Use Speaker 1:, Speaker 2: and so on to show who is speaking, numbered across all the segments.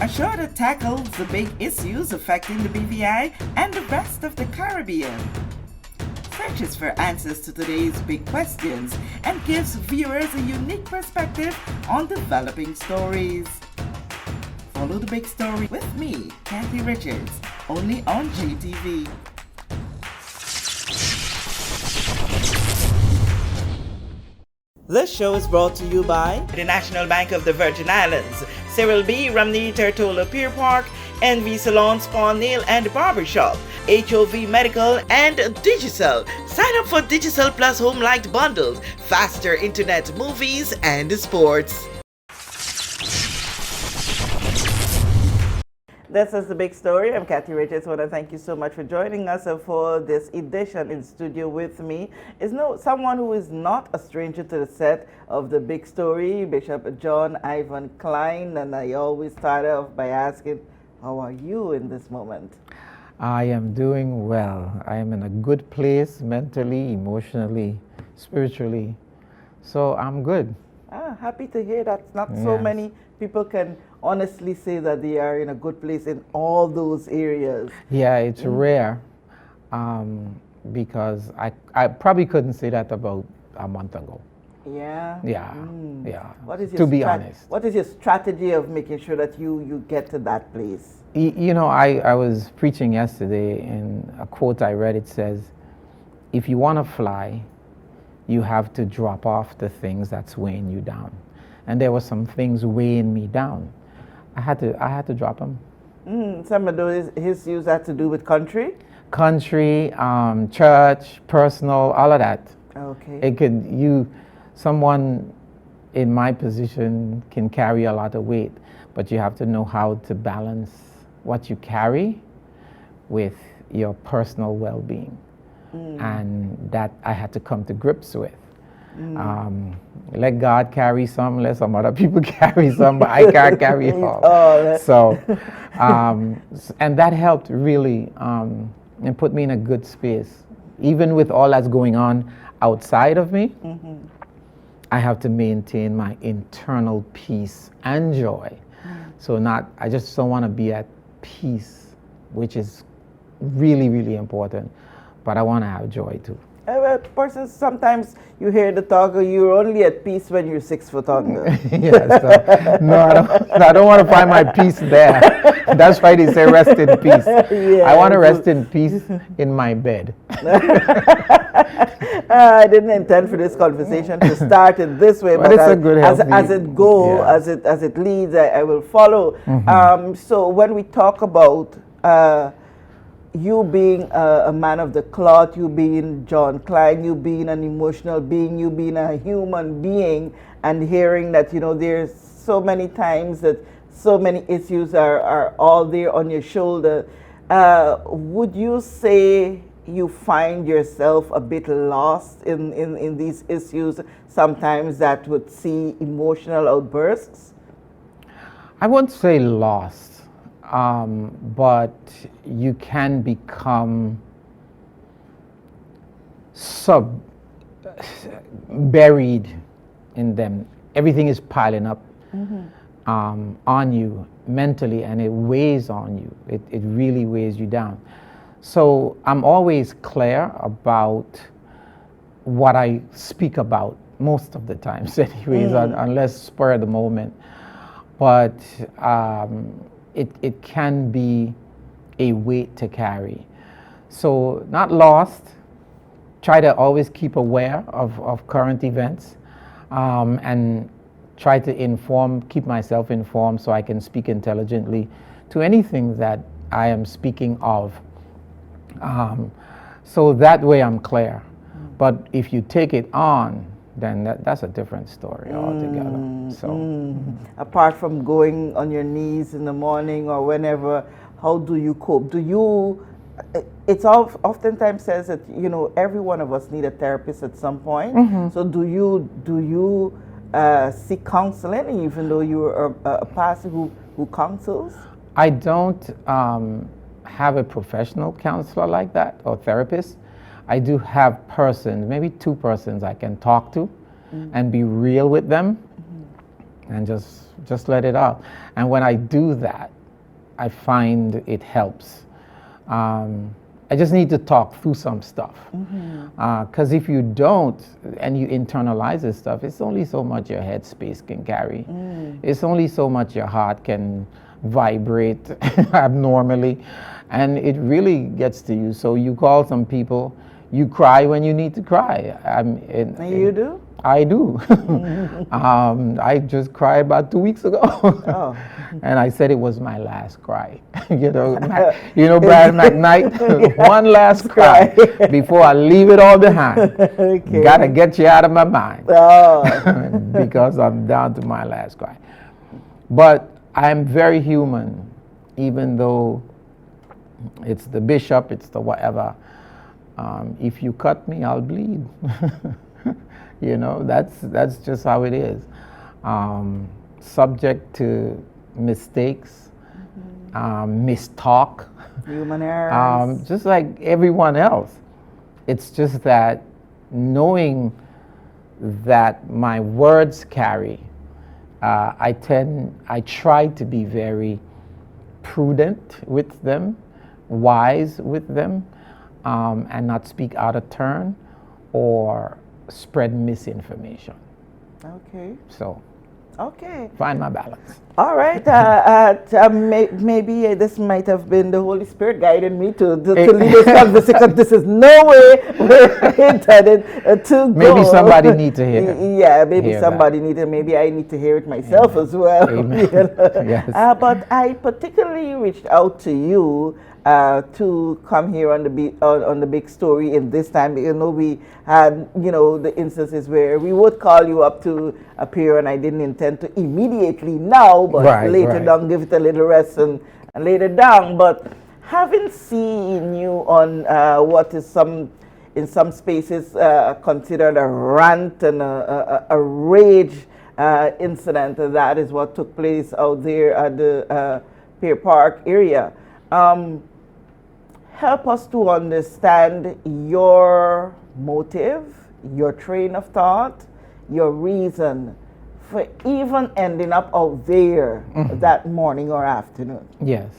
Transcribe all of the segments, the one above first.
Speaker 1: a show that tackles the big issues affecting the BVI and the rest of the Caribbean. Searches for answers to today's big questions and gives viewers a unique perspective on developing stories. Follow the big story with me, Kathy Richards, only on JTV. This show is brought to you by the National Bank of the Virgin Islands, Cyril B. Ramney Tertola Pier Park, NV Salon Spa Nail and Barbershop, HOV Medical, and Digicel. Sign up for Digicel Plus Home Light Bundles, faster internet, movies, and sports. This is the big story. I'm Kathy Richards. I want to thank you so much for joining us for this edition. In studio with me is someone who is not a stranger to the set of the big story, Bishop John Ivan Cline. And I always start off by asking, how are you in this moment?
Speaker 2: I am doing well. I am in a good place mentally, emotionally, spiritually. So I'm good.
Speaker 1: Happy to hear that. Not so many people can honestly say that they are in a good place in all those areas.
Speaker 2: Yeah, it's rare because I probably couldn't say that about a month ago.
Speaker 1: Yeah?
Speaker 2: Yeah, yeah.
Speaker 1: To
Speaker 2: be honest.
Speaker 1: What is your strategy of making sure that you get to that place?
Speaker 2: You know, I was preaching yesterday and a quote I read, it says, if you want to fly, you have to drop off the things that's weighing you down. And there were some things weighing me down. I had to drop them.
Speaker 1: Some of those issues had to do with country?
Speaker 2: Country, church, personal, all of that.
Speaker 1: Okay.
Speaker 2: Someone in my position can carry a lot of weight, but you have to know how to balance what you carry with your personal well-being. And that I had to come to grips with. Let God carry some, let some other people carry some, but I can't carry it all. So, and that helped really and put me in a good space. Even with all that's going on outside of me, I have to maintain my internal peace and joy. So I just don't want to be at peace, which is really, really important, but I want to have joy too.
Speaker 1: Persons, sometimes you hear the talk, you're only at peace when you're 6 foot under.
Speaker 2: Yeah, so, no, I don't want to find my peace there. That's why they say rest in peace. Yeah, I want to rest in peace in my bed.
Speaker 1: I didn't intend for this conversation to start in this way, but
Speaker 2: it's a good
Speaker 1: as it goes, as it leads, I will follow. So when we talk about you being a man of the cloth, you being John Cline, you being an emotional being, you being a human being, and hearing that, there's so many times that so many issues are all there on your shoulder, would you say you find yourself a bit lost in these issues sometimes that would see emotional outbursts?
Speaker 2: I won't say lost. But you can become buried in them. Everything is piling up on you mentally, and it weighs on you. It really weighs you down. So I'm always clear about what I speak about most of the times anyways, unless spur of the moment. But it can be a weight to carry. So not lost, try to always keep aware of current events and try to keep myself informed so I can speak intelligently to anything that I am speaking of. So that way I'm clear. But if you take it on, then that's a different story altogether.
Speaker 1: Apart from going on your knees in the morning or whenever, how do you cope? It's oftentimes says that, every one of us need a therapist at some point. So do you seek counseling even though you're a pastor who counsels?
Speaker 2: I don't have a professional counselor like that or therapist. I do have maybe 2 persons I can talk to and be real with them and just Just let it out. And when I do that, I find it helps. I just need to talk through some stuff. Because if you don't and you internalize this stuff, it's only so much your headspace can carry. It's only so much your heart can vibrate abnormally. And it really gets to you. So you call some people, you cry when you need to cry.
Speaker 1: You do?
Speaker 2: I do. I just cried about 2 weeks ago.
Speaker 1: Oh.
Speaker 2: And I said it was my last cry. Brad McKnight, one last cry before I leave it all behind. Okay. Gotta get you out of my mind. Oh. Because I'm down to my last cry. But I'm very human, even though it's the bishop, it's the whatever. If you cut me, I'll bleed. That's just how it is. Subject to mistakes, mistalk.
Speaker 1: Human errors.
Speaker 2: Just like everyone else. It's just that knowing that my words carry, I try to be very prudent with them, wise with them, and not speak out of turn or spread misinformation.
Speaker 1: Okay.
Speaker 2: So,
Speaker 1: okay.
Speaker 2: Find my balance.
Speaker 1: All right. Maybe this might have been the Holy Spirit guiding me to lead this conversation, because this is no way we're intended to go.
Speaker 2: Maybe somebody needs to hear it.
Speaker 1: Yeah, maybe somebody needs it. Maybe I need to hear it myself as well.
Speaker 2: Amen. Yes.
Speaker 1: But I particularly reached out to you to come here on the big story in this time. We had the instances where we would call you up to appear, and I didn't intend to immediately now, but later down, give it a little rest and later down. But having seen you on what is in some spaces considered a rant and a rage incident, that is what took place out there at the Pier Park area. Help us to understand your motive, your train of thought, your reason for even ending up out there that morning or afternoon.
Speaker 2: Yes,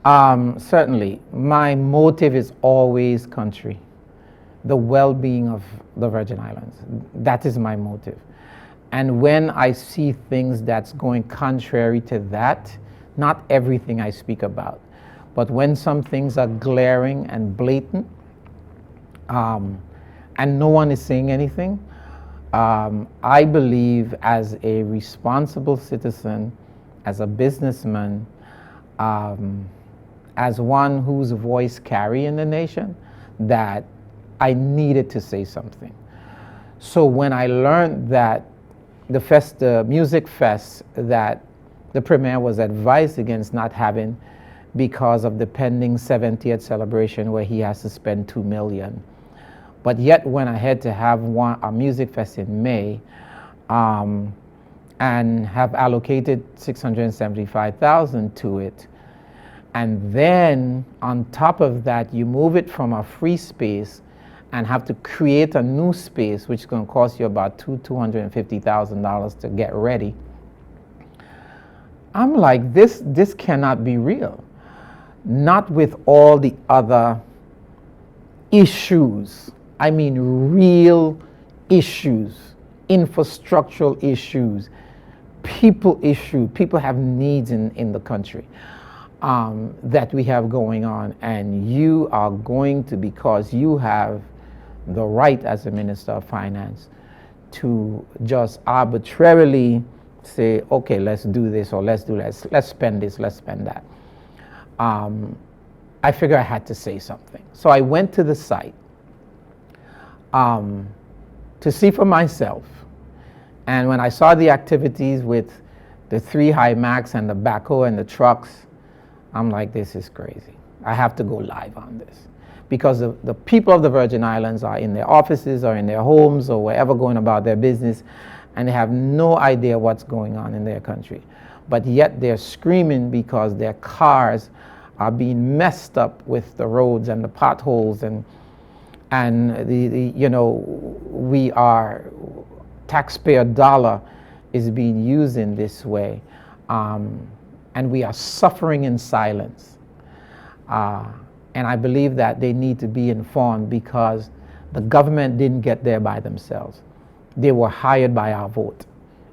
Speaker 2: certainly. My motive is always country, the well-being of the Virgin Islands. That is my motive. And when I see things that's going contrary to that, not everything I speak about, but when some things are glaring and blatant, and no one is saying anything, I believe as a responsible citizen, as a businessman, as one whose voice carry in the nation, that I needed to say something. So when I learned that the music fest that the premier was advised against not having because of the pending 70th celebration where he has to spend $2 million. But yet went ahead to have a music fest in May and have allocated $675,000 to it. And then on top of that, you move it from a free space and have to create a new space, which is going to cost you about $250,000 to get ready. I'm like, this cannot be real. Not with all the other issues. I mean, real issues, infrastructural issues, people issues. People have needs in the country that we have going on. And you are going to, because you have the right as a Minister of Finance to just arbitrarily say, okay, let's do this or let's do that. Let's spend this, let's spend that. I figured I had to say something. So I went to the site to see for myself. And when I saw the activities with the 3 high-max and the backhoe and the trucks, I'm like, this is crazy. I have to go live on this. Because the people of the Virgin Islands are in their offices or in their homes or wherever going about their business, and they have no idea what's going on in their country. But yet they're screaming because their cars are being messed up with the roads and the potholes, and we are taxpayer dollar is being used in this way, and we are suffering in silence. And I believe that they need to be informed, because the government didn't get there by themselves. They were hired by our vote,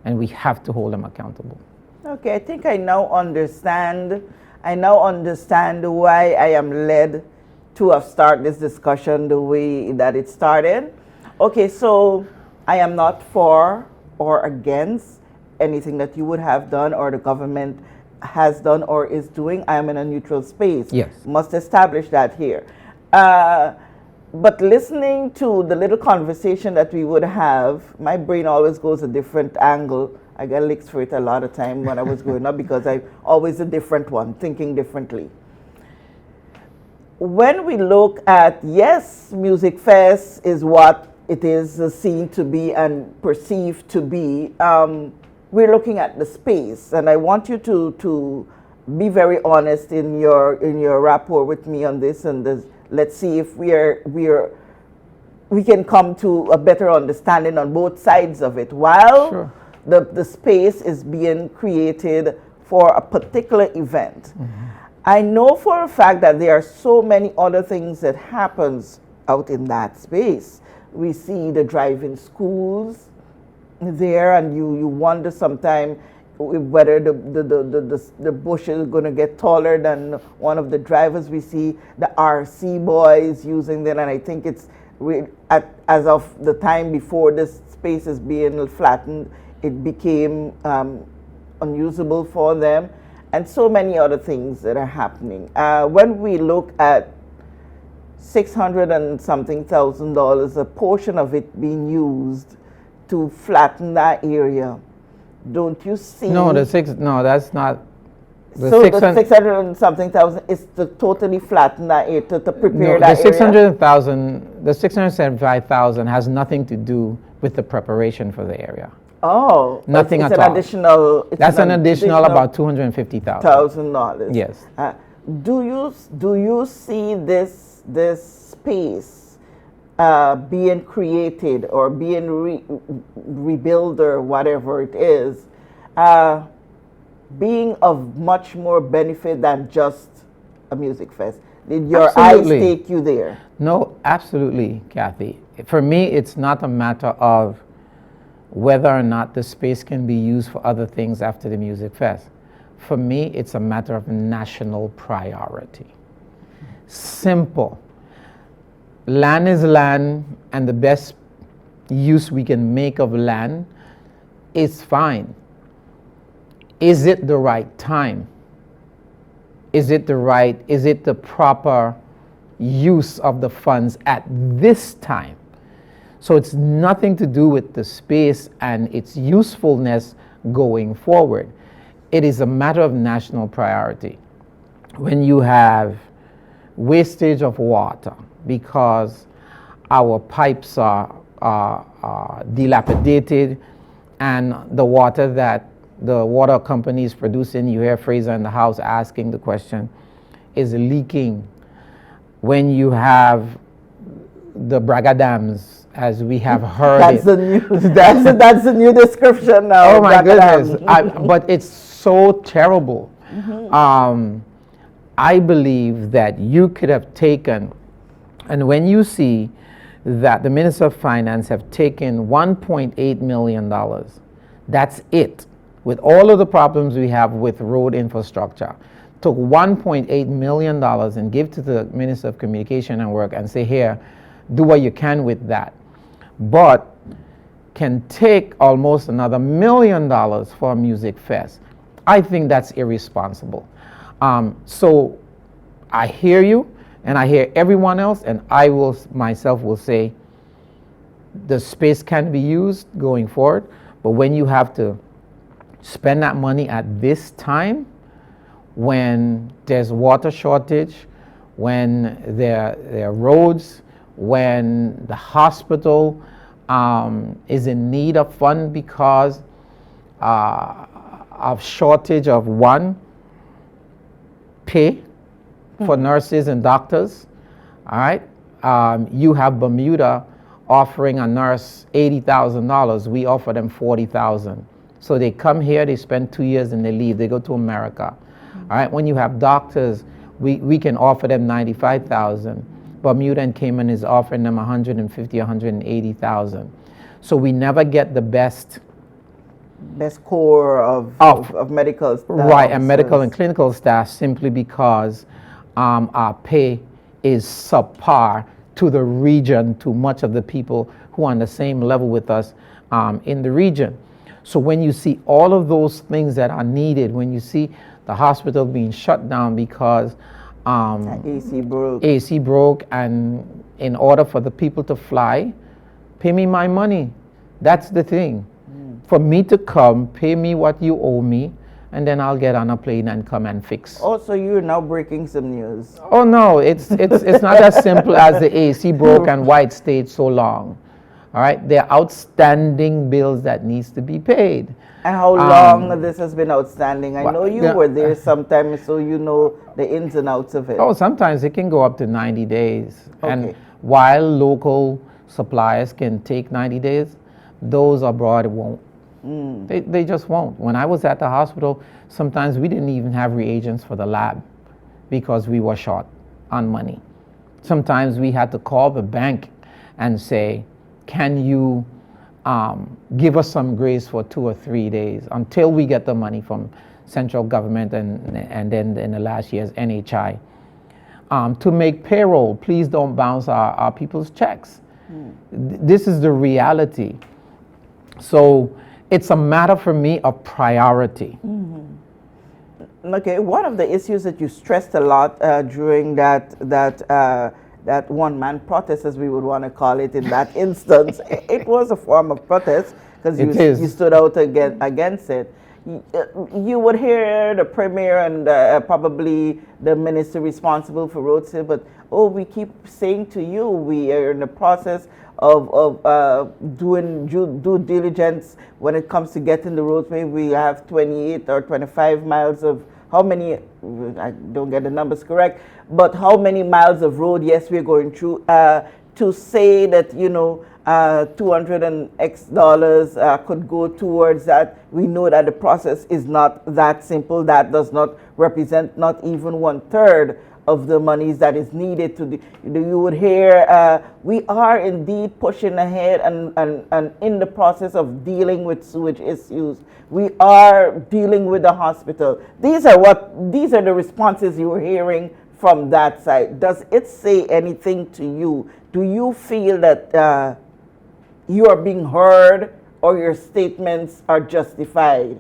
Speaker 2: and we have to hold them accountable.
Speaker 1: Okay, I think I now understand. I now understand why I am led to start this discussion the way that it started. Okay, so I am not for or against anything that you would have done or the government has done or is doing. I am in a neutral space.
Speaker 2: Yes.
Speaker 1: Must establish that here. But listening to the little conversation that we would have, my brain always goes a different angle. I got licks for it a lot of time when I was growing up, because I'm always a different one, thinking differently. When we look at, yes, Music Fest is what it is seen to be and perceived to be, we're looking at the space, and I want you to be very honest in your rapport with me on this, and let's see if we can come to a better understanding on both sides of it. While
Speaker 2: Sure.
Speaker 1: the space is being created for a particular event, I know for a fact that there are so many other things that happens out in that space. We see the drive-in schools there, and you wonder sometimes whether the bush is going to get taller than one of the drivers. We see the RC boys using them, and I think it's as of the time before this space is being flattened, it became unusable for them, and so many other things that are happening. When we look at $600 and something thousand, a portion of it being used to flatten that area, don't you see?
Speaker 2: No, that's not.
Speaker 1: So the 600 and something thousand is to totally flatten that area, to prepare that area?
Speaker 2: The 675,000 has nothing to do with the preparation for the area.
Speaker 1: Oh,
Speaker 2: nothing
Speaker 1: it's
Speaker 2: at
Speaker 1: an
Speaker 2: all.
Speaker 1: Additional.
Speaker 2: That's an additional about $250,000. Yes.
Speaker 1: Do you see this space being created or being rebuilt or whatever it is, being of much more benefit than just a music fest? Did your
Speaker 2: Absolutely.
Speaker 1: eyes take you there?
Speaker 2: No, absolutely, Kathy. For me, it's not a matter of whether or not the space can be used for other things after the music fest. For me, it's a matter of national priority. Simple. Land is land, and the best use we can make of land is fine. Is it the right time? Is it the proper use of the funds at this time? So it's nothing to do with the space and its usefulness going forward. It is a matter of national priority. When you have wastage of water because our pipes are dilapidated, and the water that the water companies producing, you hear Fraser in the House asking the question, is leaking. When you have the Braga dams, as we have heard
Speaker 1: that's the new description now.
Speaker 2: Oh my goodness. But it's so terrible. I believe that you could have taken, and when you see that the Minister of Finance have taken $1.8 million, that's it. With all of the problems we have with road infrastructure, took $1.8 million and give to the Minister of Communication and Work and say, here, do what you can with that. But can take almost another $1 million for a music fest. I think that's irresponsible. So I hear you, and I hear everyone else, and I will myself will say the space can be used going forward, but when you have to spend that money at this time, when there's water shortage, when there are roads, when the hospital is in need of funds because of shortage of pay for nurses and doctors, all right? You have Bermuda offering a nurse $80,000. We offer them $40,000. So they come here, they spend 2 years, and they leave. They go to America. All right. When you have doctors, we can offer them 95,000. Bermuda and Cayman is offering them 150, 180,000. So we never get the best
Speaker 1: core of medical staff.
Speaker 2: Right, and medical and clinical staff, simply because our pay is subpar to the region, to much of the people who are on the same level with us in the region. So when you see all of those things that are needed, when you see the hospital being shut down because AC broke, and in order for the people to fly, pay me my money. That's the thing. For me to come, pay me what you owe me, and then I'll get on a plane and come and fix.
Speaker 1: Oh, so you're now breaking some news.
Speaker 2: Oh no, it's not as simple as the AC broke and why it stayed so long. All right, there are outstanding bills that needs to be paid.
Speaker 1: And how long this has been outstanding? I know you were there sometime, so you know the ins and outs of it.
Speaker 2: Oh, sometimes it can go up to 90 days.
Speaker 1: Okay.
Speaker 2: And while local suppliers can take 90 days, those abroad won't. They just won't. When I was at the hospital, sometimes we didn't even have reagents for the lab because we were short on money. Sometimes we had to call the bank and say, can you give us some grace for 2 or 3 days until we get the money from central government and then in the last year's NHI. To make payroll, please don't bounce our people's checks. This is the reality. So it's a matter for me of priority.
Speaker 1: Okay, one of the issues that you stressed a lot during that one-man protest, as we would want to call it in that instance, it was a form of protest because you stood out against it. You would hear the premier and probably the minister responsible for roads say, but we keep saying to you, we are in the process of doing due diligence when it comes to getting the roads made. We have 28 or 25 miles of how many, I don't get the numbers correct, but how many miles of road, yes, we're going through, to say that, you know, $200 and X dollars could go towards that. We know that the process is not that simple. That does not represent not even 1/3 of the monies that is needed to you would hear we are indeed pushing ahead and in the process of dealing with sewage issues. We are dealing with the hospital. These are the responses you were hearing from that side. Does it say anything to you? Do you feel that you are being heard or your statements are justified?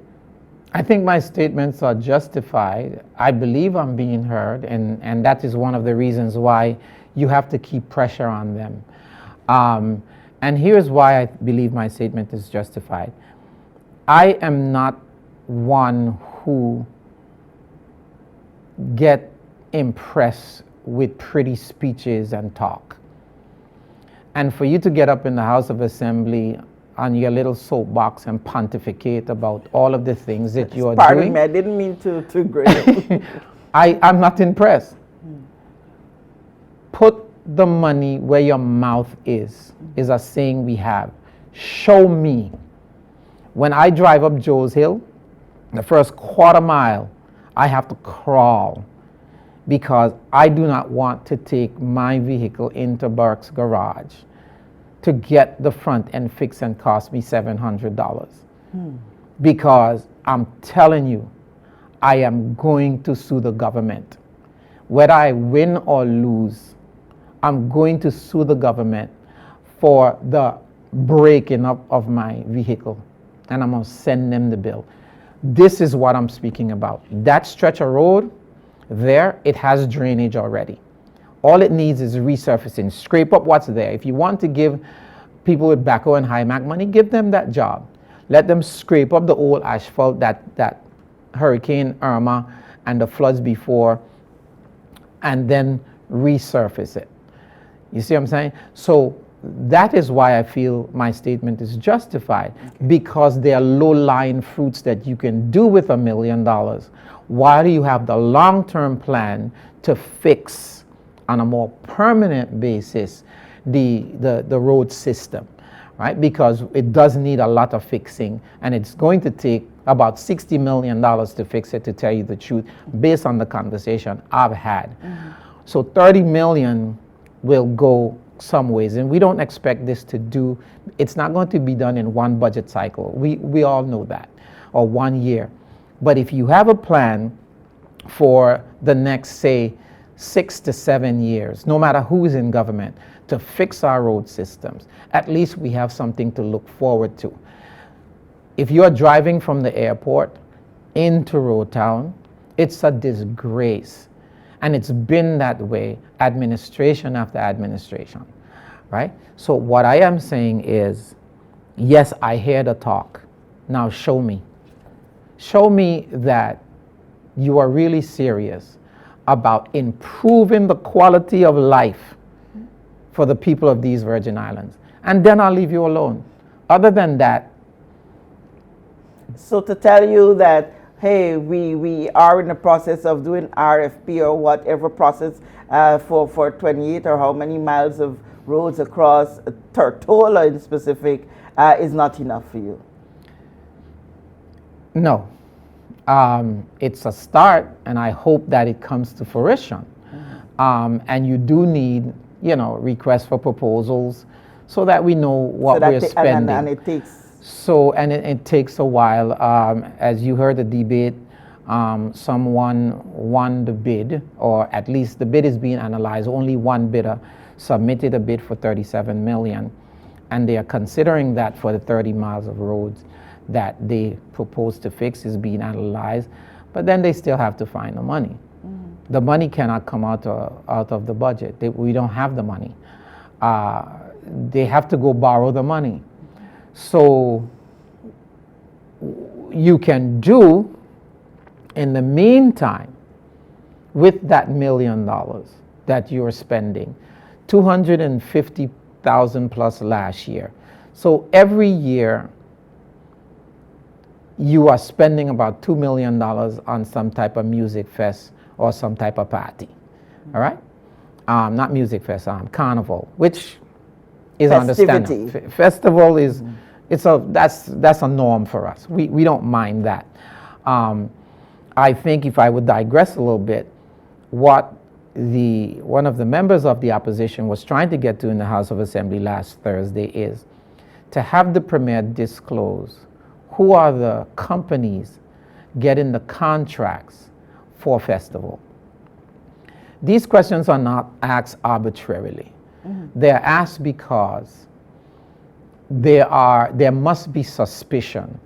Speaker 2: I think my statements are justified. I believe I'm being heard, and that is one of the reasons why you have to keep pressure on them. And here's why I believe my statement is justified. I am not one who get impressed with pretty speeches and talk. And for you to get up in the House of Assembly on your little soapbox and pontificate about all of the things that you are doing.
Speaker 1: Pardon me, I didn't mean to grade.
Speaker 2: I'm not impressed. Put the money where your mouth is a saying we have. Show me. When I drive up Joe's Hill, the first quarter mile, I have to crawl because I do not want to take my vehicle into Burke's garage to get the front end fixed and cost me $700. Because I'm telling you, I am going to sue the government. Whether I win or lose, I'm going to sue the government for the breaking up of my vehicle. And I'm going to send them the bill. This is what I'm speaking about. That stretch of road there, it has drainage already. All it needs is resurfacing. Scrape up what's there. If you want to give people with backhoe and high-mac money, give them that job. Let them scrape up the old asphalt that Hurricane Irma and the floods before, and then resurface it. You see what I'm saying? So that is why I feel my statement is justified, because there are low-lying fruits that you can do with $1 million while you have the long-term plan to fix on a more permanent basis the road system, right? Because it does need a lot of fixing, and it's going to take about $60 million to fix it, to tell you the truth, based on the conversation I've had. So 30 million will go some ways, and we don't expect this to do, it's not going to be done in one budget cycle. We all know that, or 1 year. But if you have a plan for the next, say, 6 to 7 years, no matter who is in government, to fix our road systems, at least we have something to look forward to. If you're driving from the airport into Road Town, it's a disgrace. And it's been that way, administration after administration, right? So what I am saying is, yes, I hear the talk. Now show me. Show me that you are really serious about improving the quality of life for the people of these Virgin Islands. And then I'll leave you alone. Other than that.
Speaker 1: So to tell you that, hey, we are in the process of doing RFP or whatever process for 28 or how many miles of roads across Tortola in specific is not enough for you?
Speaker 2: No. It's a start, and I hope that it comes to fruition. And you do need, requests for proposals so that we know what we're spending.
Speaker 1: And it takes.
Speaker 2: So, and it takes a while. As you heard the debate, someone won the bid, or at least the bid is being analyzed. Only one bidder submitted a bid for 37 million. And they are considering that for the 30 miles of roads that they propose to fix is being analyzed. But then they still have to find the money. The money cannot come out of the budget. We don't have the money. They have to go borrow the money. So you can do, in the meantime, with that $1 million that you're spending, 250,000 plus last year. So every year you are spending about $2 million on some type of music fest or some type of party, all right? Not music fest, carnival, which is understandable. Festival is, that's a norm for us. We don't mind that. I think if I would digress a little bit, what one of the members of the opposition was trying to get to in the House of Assembly last Thursday is to have the Premier disclose who are the companies getting the contracts for festival. These questions are not asked arbitrarily. They're asked because there must be suspicion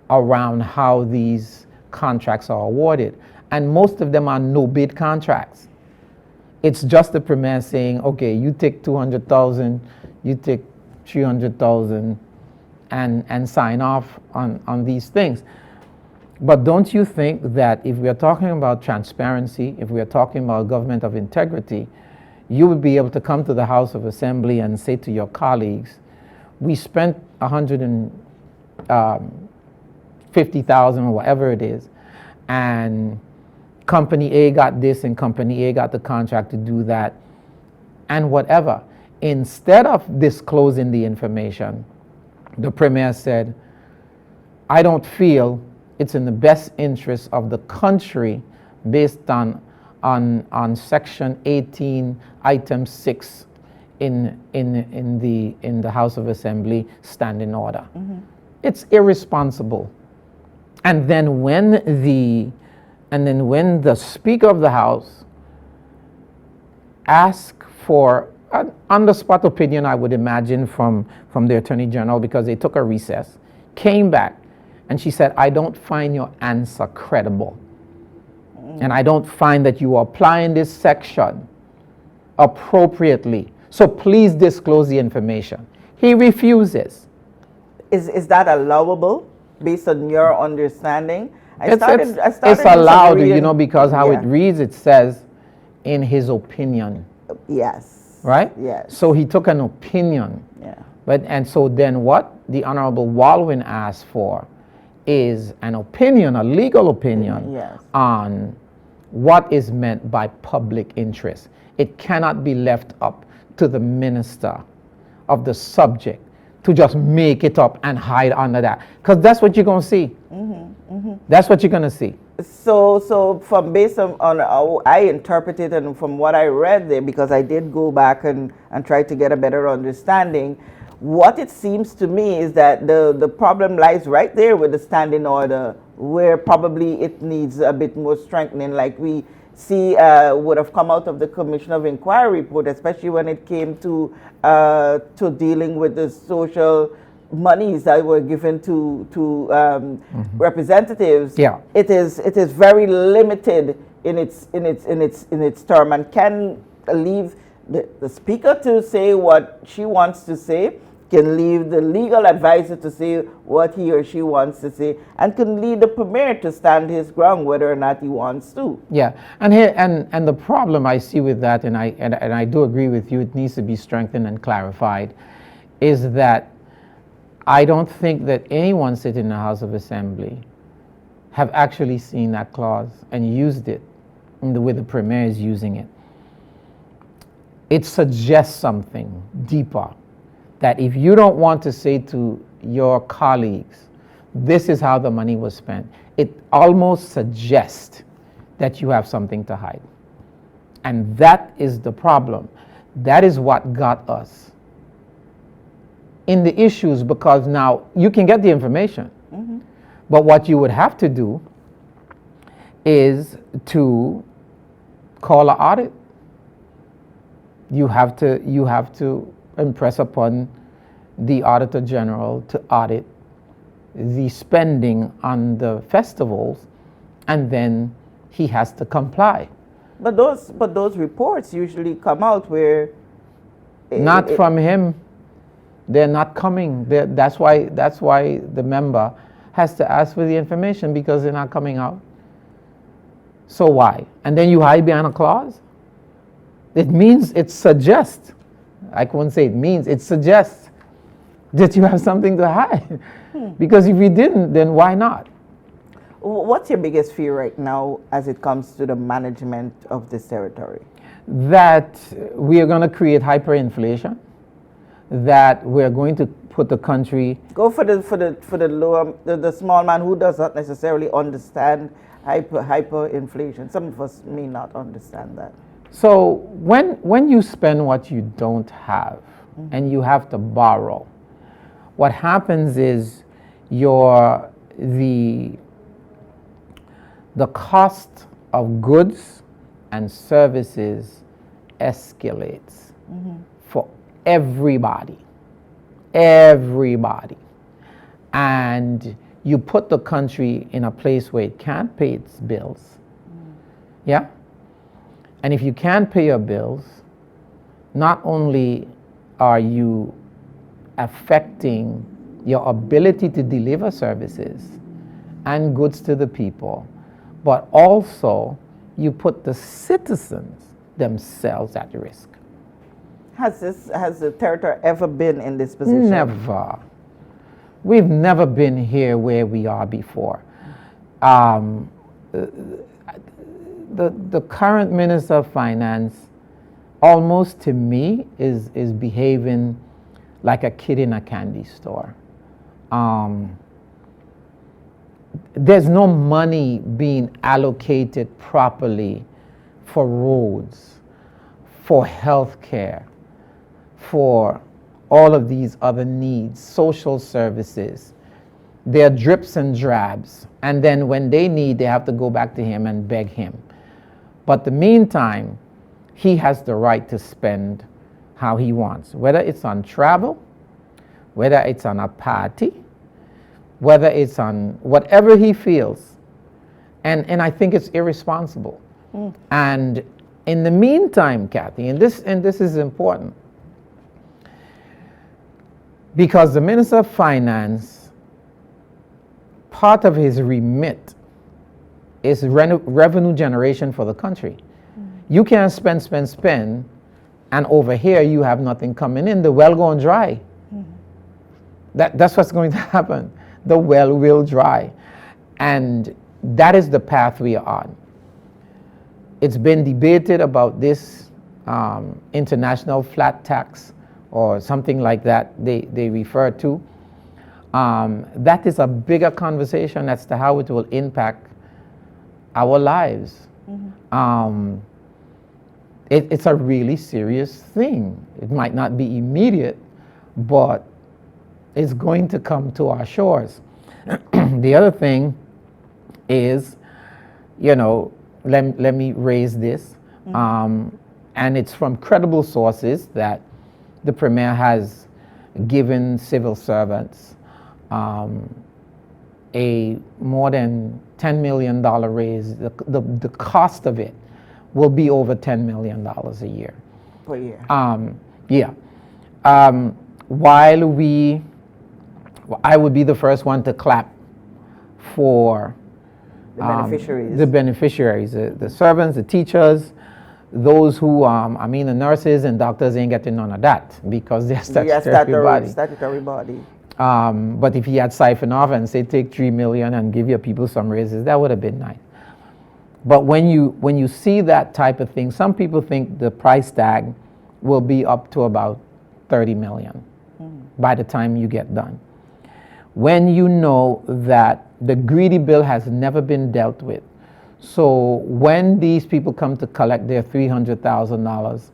Speaker 2: around how these contracts are awarded, and most of them are no bid contracts. It's just the Premier saying, okay, you take 200,000, you take 300,000, and sign off on these things. But don't you think that if we are talking about transparency, if we are talking about government of integrity, you would be able to come to the House of Assembly and say to your colleagues, we spent 150,000 or whatever it is, and company A got this and company A got the contract to do that, and whatever. Instead of disclosing the information, the Premier said, I don't feel it's in the best interest of the country based on Section 18, Item 6 in the House of Assembly Standing Order. It's irresponsible. And then when the Speaker of the House asked for an on-the-spot opinion, I would imagine, from the Attorney General, because they took a recess, came back, and she said, I don't find your answer credible. And I don't find that you are applying this section appropriately. So please disclose the information. He refuses.
Speaker 1: Is that allowable based on your understanding?
Speaker 2: It's allowed, because how it reads, it says, in his opinion.
Speaker 1: Yes.
Speaker 2: Right?
Speaker 1: Yes.
Speaker 2: So he took an opinion.
Speaker 1: Yeah.
Speaker 2: And so then what the Honorable Walwyn asked for is an opinion, a legal opinion,
Speaker 1: yes,
Speaker 2: on what is meant by public interest. It cannot be left up to the minister of the subject to just make it up and hide under that. Because that's what you're going to see. That's what you're going to see.
Speaker 1: So from based on how I interpreted and from what I read there, because I did go back and try to get a better understanding, what it seems to me is that the problem lies right there with the standing order, where probably it needs a bit more strengthening, like we see would have come out of the Commission of Inquiry report, especially when it came to dealing with the social monies that were given to representatives.
Speaker 2: Yeah.
Speaker 1: It is very limited in its term, and can leave the speaker to say what she wants to say, can leave the legal advisor to say what he or she wants to say, and can lead the premier to stand his ground whether or not he wants to.
Speaker 2: Yeah, and here and the problem I see with that, and I do agree with you, it needs to be strengthened and clarified, is that I don't think that anyone sitting in the House of Assembly have actually seen that clause and used it in the way the premier is using it. It suggests something deeper, that if you don't want to say to your colleagues, this is how the money was spent, it almost suggests that you have something to hide. And that is the problem. That is what got us in the issues, because now you can get the information, but what you would have to do is to call an audit. You have to impress upon the Auditor General to audit the spending on the festivals, and then he has to comply.
Speaker 1: But those reports usually come out where
Speaker 2: not from him. They're not coming. That's why the member has to ask for the information, because they're not coming out. So why? And then you hide behind a clause? It means, it suggests, I wouldn't say it means, it suggests that you have something to hide. Because if you didn't, then why not?
Speaker 1: What's your biggest fear right now as it comes to the management of this territory?
Speaker 2: That we are going to create hyperinflation, that we're going to put the country...
Speaker 1: Go for the lower, the small man who does not necessarily understand hyperinflation. Some of us may not understand that.
Speaker 2: So when you spend what you don't have, and you have to borrow, what happens is the cost of goods and services escalates for everybody, and you put the country in a place where it can't pay its bills. Yeah? And if you can't pay your bills, not only are you affecting your ability to deliver services and goods to the people, but also you put the citizens themselves at risk.
Speaker 1: Has the territory ever been in this position?
Speaker 2: Never. We've never been here where we are before. The current Minister of Finance, almost to me, is behaving like a kid in a candy store. There's no money being allocated properly for roads, for health care, for all of these other needs, social services. They're drips and drabs, and then when they need, they have to go back to him and beg him. But the meantime, he has the right to spend how he wants, whether it's on travel, whether it's on a party, whether it's on whatever he feels. And I think it's irresponsible. And in the meantime, Kathy, and this is important, because the Minister of Finance, part of his remit is revenue generation for the country. You can't spend, and over here you have nothing coming in. The well going dry. That's what's going to happen. The well will dry. And that is the path we are on. It's been debated about this international flat tax or something like that they refer to. That is a bigger conversation as to how it will impact our lives. It's a really serious thing. It might not be immediate, but it's going to come to our shores. The other thing is, let me raise this, and it's from credible sources that the Premier has given civil servants a more than $10 million raise. The cost of it will be over $10 million a year.
Speaker 1: Per year.
Speaker 2: Yeah. I would be the first one to clap for
Speaker 1: the beneficiaries.
Speaker 2: The beneficiaries, the servants, the teachers, those who, the nurses and doctors ain't getting none of that because they're
Speaker 1: statutory body.
Speaker 2: But if he had siphoned off and say take $3 million and give your people some raises, that would have been nice. But when you see that type of thing, some people think the price tag will be up to about $30 million by the time you get done. When you know that the greedy bill has never been dealt with, so when these people come to collect their $300,000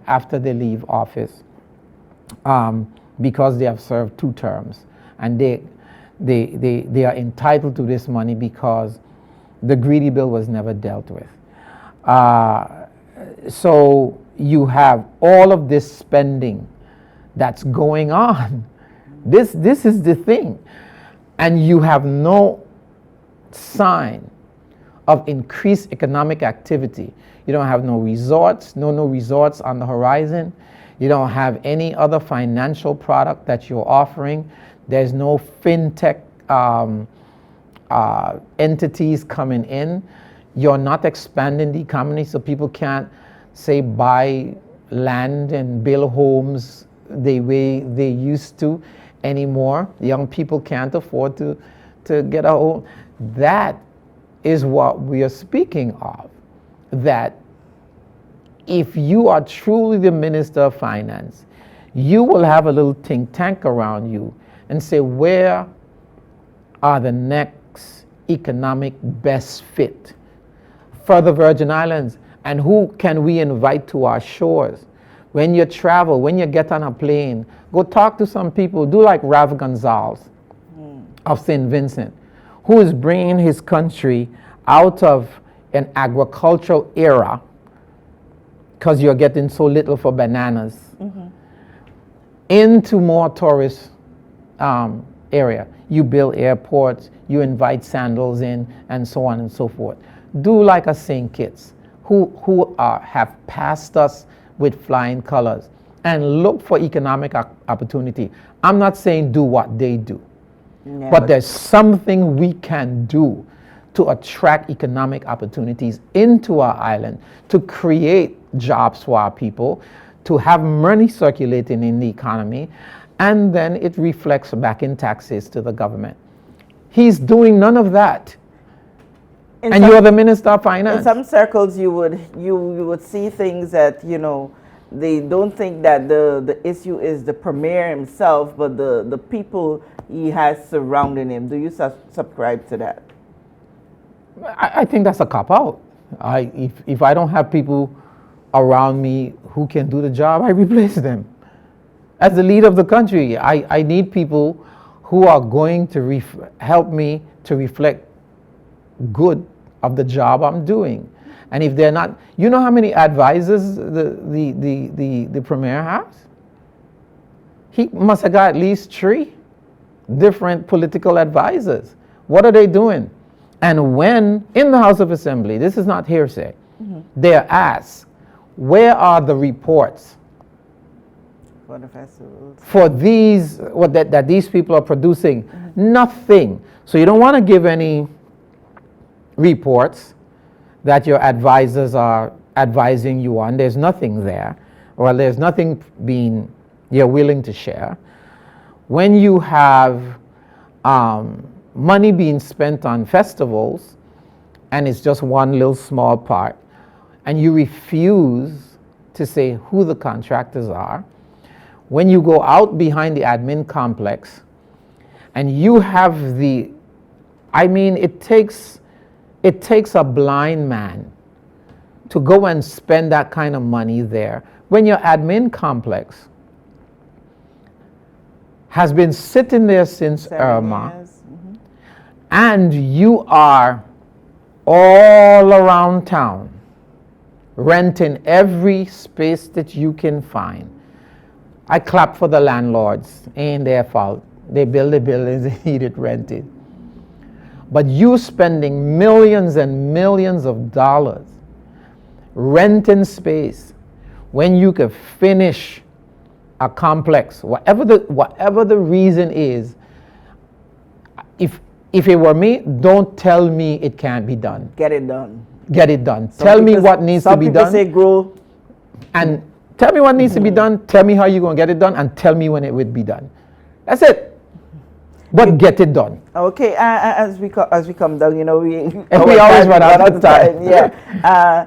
Speaker 2: after they leave office, because they have served 2 terms, and they are entitled to this money because the greedy bill was never dealt with. So you have all of this spending that's going on. This is the thing. And you have no sign of increased economic activity. You don't have no resorts, no resorts on the horizon. You don't have any other financial product that you're offering. There's no fintech entities coming in. You're not expanding the economy, so people can't, say, buy land and build homes the way they used to anymore. Young people can't afford to get a home. That is what we are speaking of. That if you are truly the Minister of Finance, you will have a little think tank around you and say, where are the next economic best fit for the Virgin Islands? And who can we invite to our shores? When you travel, when you get on a plane, go talk to some people. Do like Rav Gonzalez of St. Vincent, who is bringing his country out of an agricultural era because you're getting so little for bananas, into more tourist area. You build airports, you invite sandals in, and so on and so forth. Do like a St. Kitts, who have passed us with flying colors, and look for economic opportunity. I'm not saying do what they do, but there's something we can do to attract economic opportunities into our island, to create jobs for our people, to have money circulating in the economy, and then it reflects back in taxes to the government. He's doing none of that. And you're the Minister of Finance.
Speaker 1: In some circles, you would see things that, they don't think that the issue is the Premier himself, but the people he has surrounding him. Do you subscribe to that?
Speaker 2: I think that's a cop-out. If I don't have people around me who can do the job, I replace them. As the leader of the country, I need people who are going to help me to reflect good of the job I'm doing. And if they're not, you know how many advisors the Premier has? He must have got at least 3 different political advisors. What are they doing? And when in the House of Assembly, this is not hearsay, they're asked, where are the reports
Speaker 1: for the festivals,
Speaker 2: for these, that these people are producing? Nothing. So you don't want to give any reports that your advisors are advising you on. There's nothing there, or there's nothing you're willing to share. When you have money being spent on festivals, and it's just one little small part, and you refuse to say who the contractors are, when you go out behind the admin complex and you have it takes a blind man to go and spend that kind of money there when your admin complex has been sitting there since Irma, and you are all around town renting every space that you can find. I clap for the landlords. Ain't their fault. They build the buildings, they need it rented. But you spending millions and millions of dollars renting space when you could finish a complex, whatever the reason is. If it were me, don't tell me it can't be done.
Speaker 1: Get it done.
Speaker 2: Get it done. Tell me what needs to be done.
Speaker 1: Some people say grow.
Speaker 2: And tell me what needs to be done. Tell me how you're going to get it done, and tell me when it would be done. That's it. But get it done.
Speaker 1: Okay. As we come down, we
Speaker 2: always run out of time.
Speaker 1: Yeah.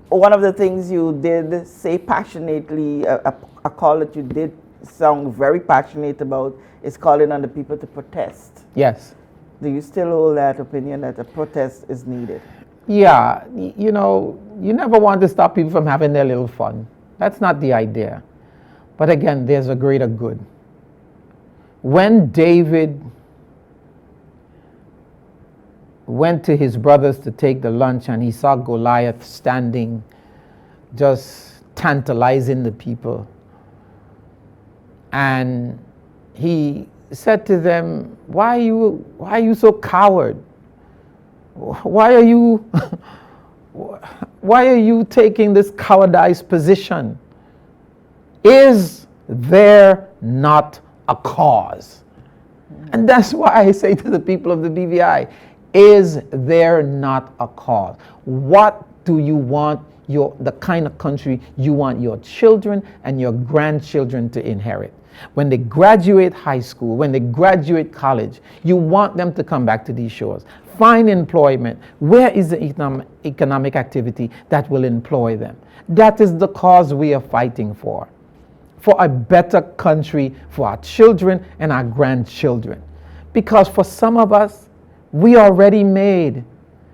Speaker 1: One of the things you did say passionately, a call that you did sound very passionate about, is calling on the people to protest.
Speaker 2: Yes.
Speaker 1: Do you still hold that opinion that a protest is needed?
Speaker 2: Yeah. You never want to stop people from having their little fun. That's not the idea. But again, there's a greater good. When David went to his brothers to take the lunch and he saw Goliath standing, just tantalizing the people, and he said to them, why are you so coward? Why are you taking this cowardized position? Is there not a cause? And that's why I say to the people of the BVI, is there not a cause? What do you want the kind of country you want your children and your grandchildren to inherit? When they graduate high school, when they graduate college, you want them to come back to these shores. Find employment. Where is the economic activity that will employ them? That is the cause we are fighting for a better country for our children and our grandchildren. Because for some of us, we already made,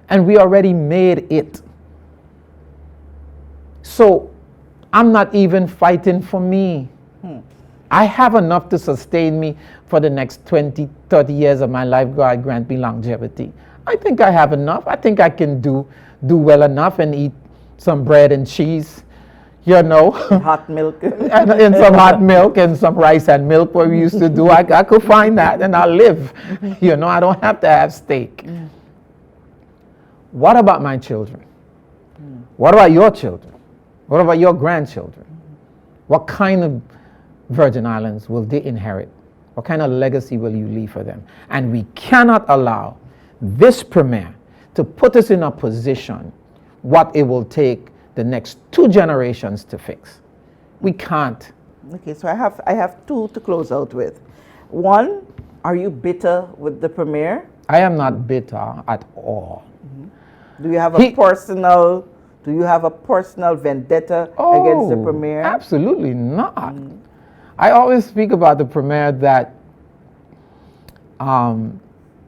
Speaker 2: and we already made it. So I'm not even fighting for me. I have enough to sustain me for the next 20, 30 years of my life. God grant me longevity. I think I have enough. I think I can do well enough and eat some bread and cheese,
Speaker 1: hot milk.
Speaker 2: and some hot milk and some rice and milk, what we used to do. I could find that and I'll live. I don't have to have steak. What about my children? What about your children? What about your grandchildren? What kind of Virgin Islands will they inherit? What kind of legacy will you leave for them? And we cannot allow this premier to put us in a position what it will take the next 2 generations to fix. We can't.
Speaker 1: Okay, so I have 2 to close out with. One, are you bitter with the premier?
Speaker 2: I am not bitter at all.
Speaker 1: Do you have a personal vendetta against the premier?
Speaker 2: Absolutely not. I always speak about the premier that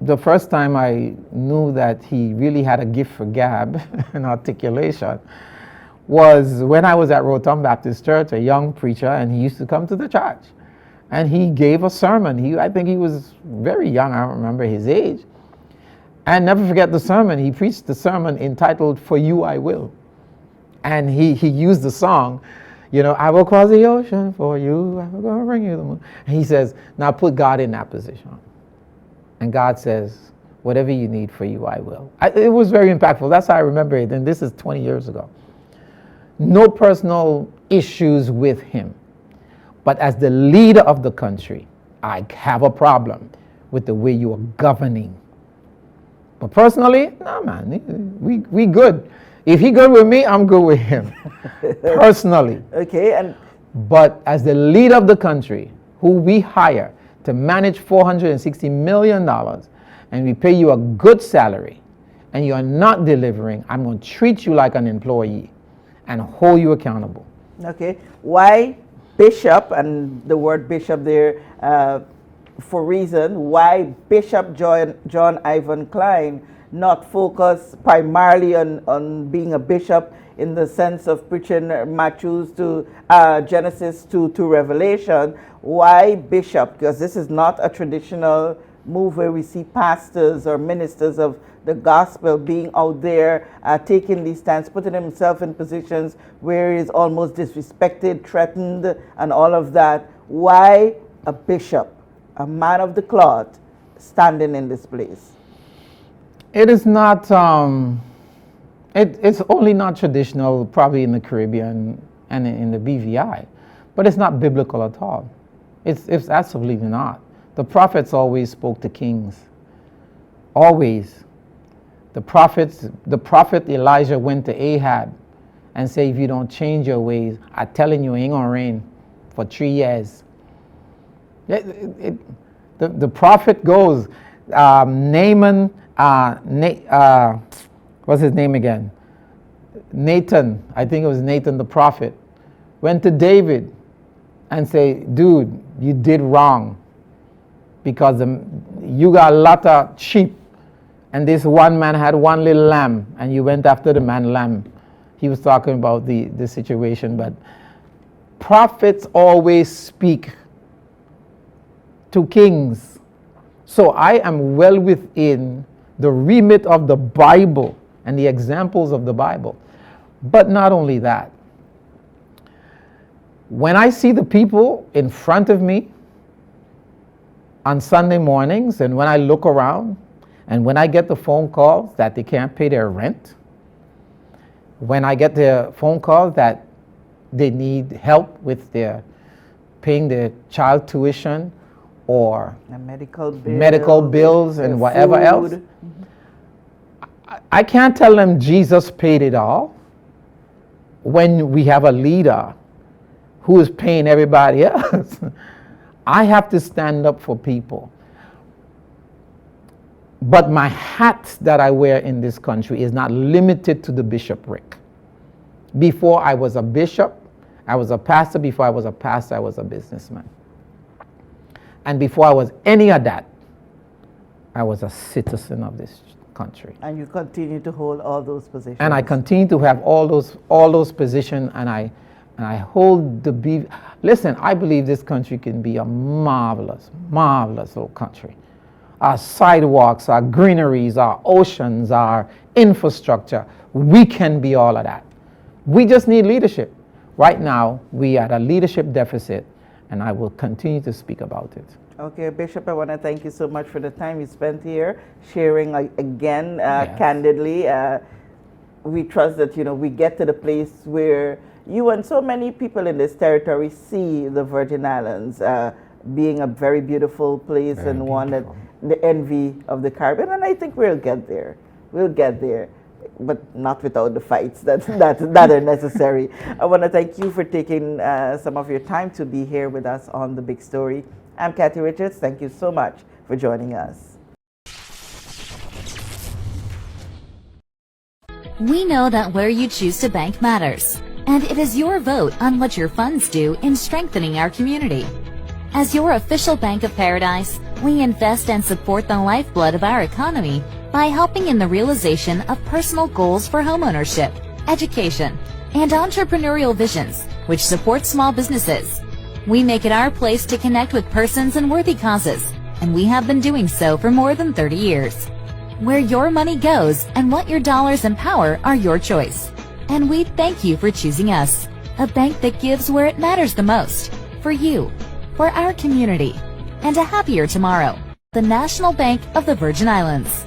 Speaker 2: the first time I knew that he really had a gift for gab and articulation was when I was at Rotom Baptist Church, a young preacher, and he used to come to the church. And he gave a sermon. I think he was very young. I don't remember his age. And never forget the sermon. He preached the sermon entitled, "For You I Will." And he used the song, I will cross the ocean for you. I will go bring you the moon. And he says, now put God in that position. And God says, whatever you need, for you I will. It was very impactful. That's how I remember it. And this is 20 years ago. No personal issues with him. But as the leader of the country, I have a problem with the way you are governing. But personally, no, man, we good. If he good with me, I'm good with him. Personally.
Speaker 1: Okay.
Speaker 2: But as the leader of the country, who we hire to manage $460 million, and we pay you a good salary, and you are not delivering, I'm going to treat you like an employee and hold you accountable.
Speaker 1: Okay. Why bishop, and the word bishop there for reason, why Bishop John Ivan Cline not focus primarily on being a bishop in the sense of preaching Matthew to Genesis to Revelation. Why bishop? Because this is not a traditional move where we see pastors or ministers of the gospel being out there taking these stands, putting himself in positions where he is almost disrespected, threatened, and all of that. Why a bishop, a man of the cloth, standing in this place?
Speaker 2: It is not, it's only not traditional, probably in the Caribbean and in the BVI, but it's not biblical at all. It's absolutely not. The prophets always spoke to kings. Always. The prophet Elijah went to Ahab and said, if you don't change your ways, I'm telling you, it ain't gonna rain for 3 years. The prophet goes, Naaman, what's his name again? Nathan, I think it was Nathan the prophet, went to David and say, dude, you did wrong because you got a lot of sheep and this one man had one little lamb and you went after the man lamb. He was talking about the situation, but prophets always speak to kings. So I am well within the remit of the Bible and the examples of the Bible. But not only that, when I see the people in front of me on Sunday mornings, and when I look around, and when I get the phone calls that they can't pay their rent, when I get the phone calls that they need help with paying their child tuition or medical bills and whatever
Speaker 1: food.
Speaker 2: else, I can't tell them Jesus paid it all when we have a leader who is paying everybody else. I have to stand up for people. But my hat that I wear in this country is not limited to the bishopric. Before I was a bishop, I was a pastor. Before I was a pastor, I was a businessman. And before I was any of that, I was a citizen of this country.
Speaker 1: And you continue to hold all those positions.
Speaker 2: And I continue to have all those positions, and I hold the Listen, I believe this country can be a marvelous, marvelous little country. Our sidewalks, our greeneries, our oceans, our infrastructure, we can be all of that. We just need leadership. Right now, we are at a leadership deficit, and I will continue to speak about it.
Speaker 1: Okay, Bishop, I want to thank you so much for the time you spent here, sharing again candidly. We trust that, we get to the place where you and so many people in this territory see the Virgin Islands being a very beautiful place and one that the envy of the Caribbean. And I think we'll get there. We'll get there, but not without the fights that are necessary. I want to thank you for taking some of your time to be here with us on The Big Story. I'm Kathy Richards. Thank you so much for joining us.
Speaker 3: We know that where you choose to bank matters, and it is your vote on what your funds do in strengthening our community. As your official Bank of Paradise, we invest and support the lifeblood of our economy by helping in the realization of personal goals for homeownership, education, and entrepreneurial visions, which support small businesses. We make it our place to connect with persons and worthy causes, and we have been doing so for more than 30 years. Where your money goes and what your dollars empower are your choice. And we thank you for choosing us, a bank that gives where it matters the most, for you, for our community, and a happier tomorrow. The National Bank of the Virgin Islands.